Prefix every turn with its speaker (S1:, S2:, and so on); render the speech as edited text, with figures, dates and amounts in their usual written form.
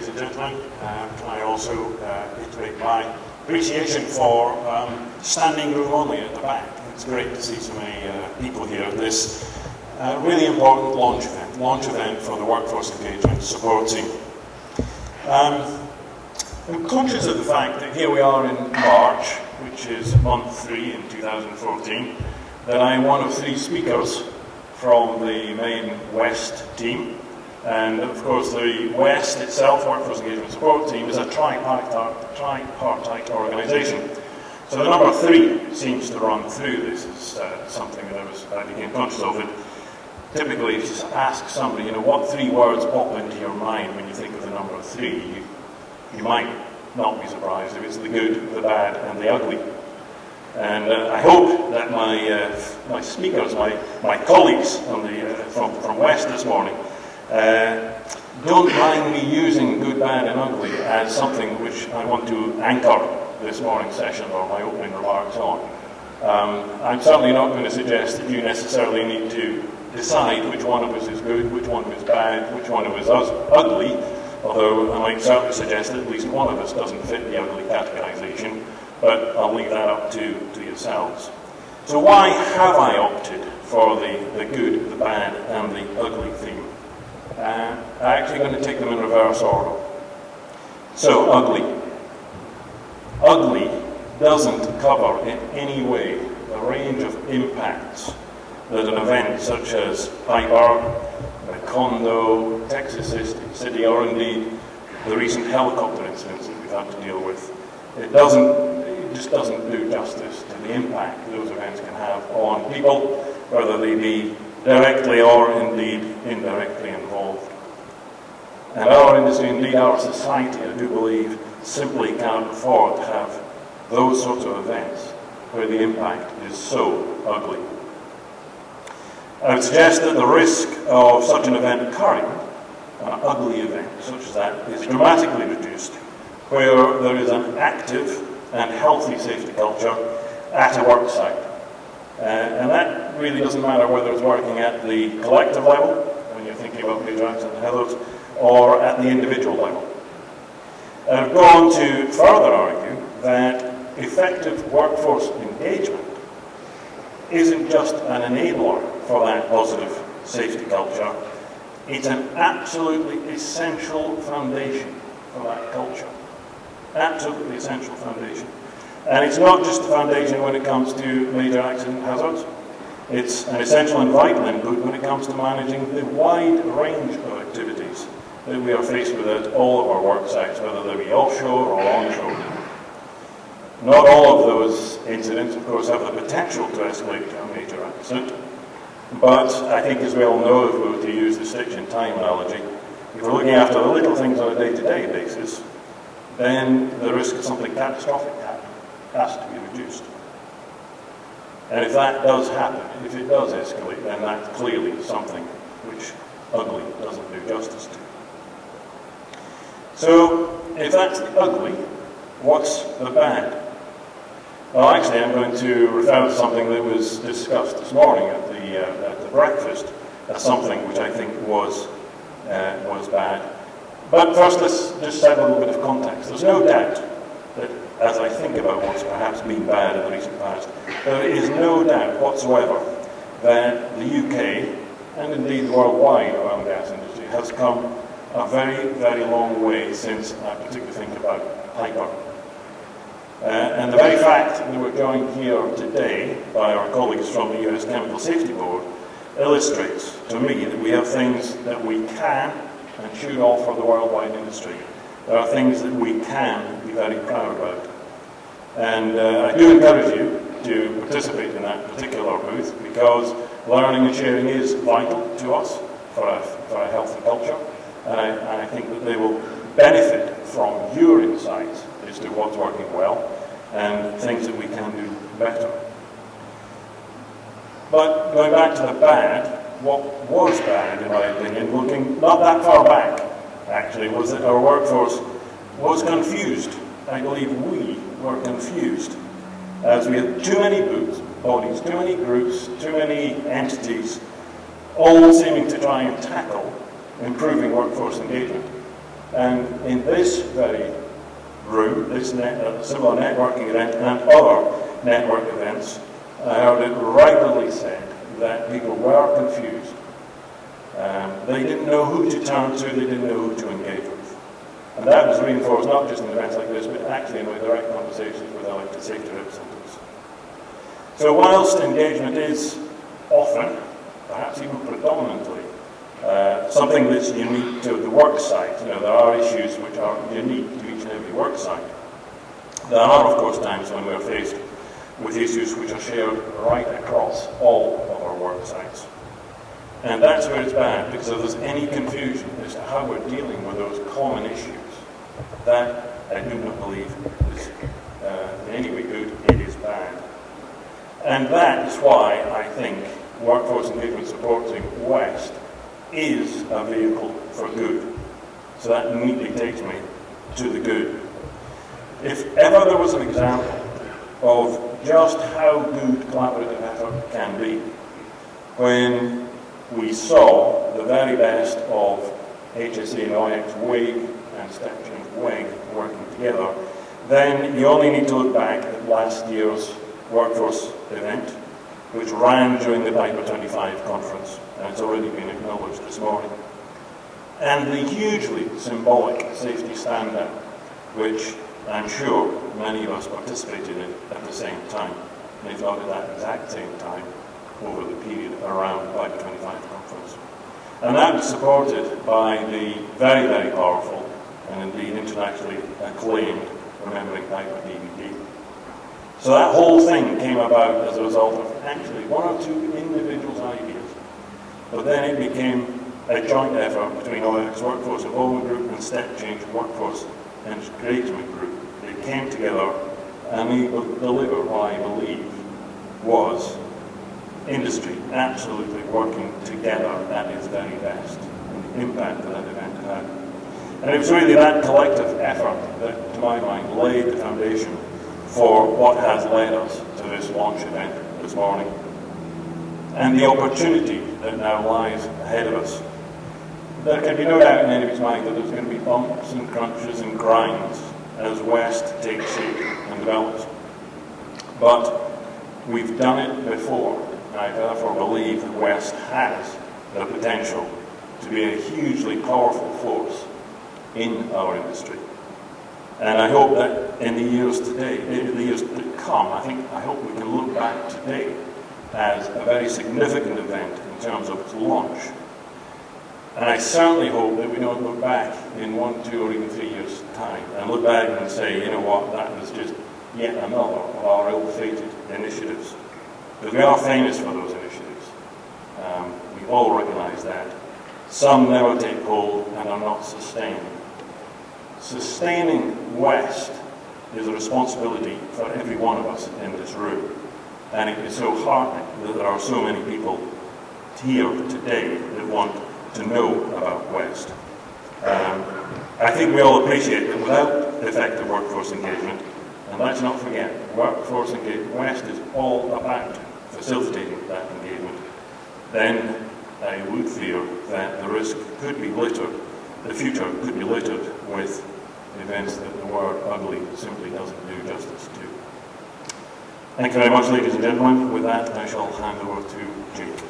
S1: ladies and gentlemen. I also reiterate my appreciation for standing room only at the back. It's great to see so many people here at this really important launch event for the Workforce Engagement Support Team. I'm conscious of the fact that here we are in March, which is month 3 in 2014, that I'm one of 3 speakers from the main West team. And of course the West itself, Workforce Engagement Support Team, is a tripartite organisation. So the number 3 seems to run through this. Is something that I became conscious of. And typically if you ask somebody, you know, what 3 words pop into your mind when you think of the number 3, you might not be surprised if it's the good, the bad and the ugly. And I hope that my speakers, my colleagues on from West this morning, don't mind me using good, bad and ugly as something which I want to anchor this morning's session or my opening remarks on. I'm certainly not going to suggest that you necessarily need to decide which one of us is good, which one of us is bad, which one of us is ugly, although I might certainly suggest that at least one of us doesn't fit the ugly categorization, but I'll leave that up to yourselves. So why have I opted for the good, the bad and the ugly theme? I'm actually going to take them in reverse order. So, ugly. Ugly doesn't cover in any way the range of impacts that an event such as Piper, Macondo, Texas City, or indeed the recent helicopter incidents that we've had to deal with, it just doesn't do justice to the impact those events can have on people, whether they be directly or indeed indirectly involved. And our industry, indeed our society, I do believe, simply can't afford to have those sorts of events where the impact is so ugly. I would suggest that the risk of such an event occurring, an ugly event such as that, is dramatically reduced where there is an active and healthy safety culture at a work site. And that really doesn't matter whether it's working at the collective level, when you're thinking about major accident and hazards, or at the individual level. I've gone to further argue that effective workforce engagement isn't just an enabler for that positive safety culture, it's an absolutely essential foundation for that culture. Absolutely essential foundation. And it's not just the foundation when it comes to major accident hazards. It's an essential and vital input when it comes to managing the wide range of activities that we are faced with at all of our work sites, whether they be offshore or onshore. Not all of those incidents, of course, have the potential to escalate to a major accident. But I think, as we all know, if we were to use the stitch-in-time analogy, if we're looking after the little things on a day-to-day basis, then the risk of something catastrophic has to be reduced. And if that does happen, if it does escalate, then that's clearly something which ugly doesn't do justice to. So, if that's the ugly, what's the bad? Well, actually, I'm going to refer to something that was discussed this morning at the breakfast as something which I think was bad. But first, let's just set a little bit of context. There's no doubt that, as I think about what's perhaps been bad in the recent past, there is no doubt whatsoever that the UK, and indeed the worldwide oil and gas industry, has come a very, very long way since I particularly think about Piper. And the very fact that we're joined here today by our colleagues from the US Chemical Safety Board illustrates to me that we have things that we can and should offer the worldwide industry. There are things that we can be very proud about. And I do encourage you to participate in that particular booth because learning and sharing is vital to us for a healthy culture. And I think that they will benefit from your insights as to what's working well and things that we can do better. But going back to the bad, what was bad, in my opinion, looking not that far back, actually, was that our workforce was confused. I believe we were confused as we had too many bodies, too many groups, too many entities, all seeming to try and tackle improving workforce engagement. And in this very room, this similar networking event and other network events, I heard it regularly said that people were confused. They didn't know who to turn to, they didn't know who to engage with. And that was reinforced not just in events like this, but actually in my direct conversations with elected safety representatives. So whilst engagement is often, perhaps even predominantly, something that's unique to the work site, there are issues which are unique to each and every work site. There are, of course, times when we're faced with issues which are shared right across all of our work sites. And that's where it's bad, because if there's any confusion as to how we're dealing with those common issues, that I do not believe is in any way good, it is bad. And that is why I think Workforce Engagement Supporting West is a vehicle for good. So that neatly takes me to the good. If ever there was an example of just how good collaborative effort can be, when we saw the very best of HSE and OIX WIG and Step Change WIG working together, then you only need to look back at last year's workforce event, which ran during the Piper 25 conference, and it's already been acknowledged this morning. And the hugely symbolic safety stand-down, which I'm sure many of us participated in at the same time, if not at that exact same time, over the period around the Piper 25 conference. And that was supported by the very, very powerful and indeed internationally acclaimed Remembering Piper DVD. So that whole thing came about as a result of actually one or two individuals' ideas. But then it became a joint effort between OIX Workforce Involvement Group and Step Change Workforce Engagement Group. They came together and they delivered what I believe was industry absolutely working together at its very best, and the impact that event had. And it was really that collective effort that, to my mind, laid the foundation for what has led us to this launch event this morning. And the opportunity that now lies ahead of us. There can be no doubt in anybody's mind that there's going to be bumps and crunches and grinds as West takes shape and develops. But we've done it before. I therefore believe that West has the potential to be a hugely powerful force in our industry. And I hope that in the years to come, I hope we can look back today as a very significant event in terms of its launch. And I certainly hope that we don't look back in 1, 2, or even 3 years' time and look back and say, you know what, that was just yet another of our ill-fated initiatives. Because we are famous for those initiatives. We all recognise that. Some never take hold and are not sustained. Sustaining West is a responsibility for every one of us in this room. And it is so heartening that there are so many people here today that want to know about West. I think we all appreciate that without effective workforce engagement, and let's not forget, workforce engagement, West is all about facilitating that engagement, then I would fear that the risk could be littered, the future could be littered with events that the word ugly simply doesn't do justice to. Thank you very much, ladies and gentlemen. With that, I shall hand over to Jake.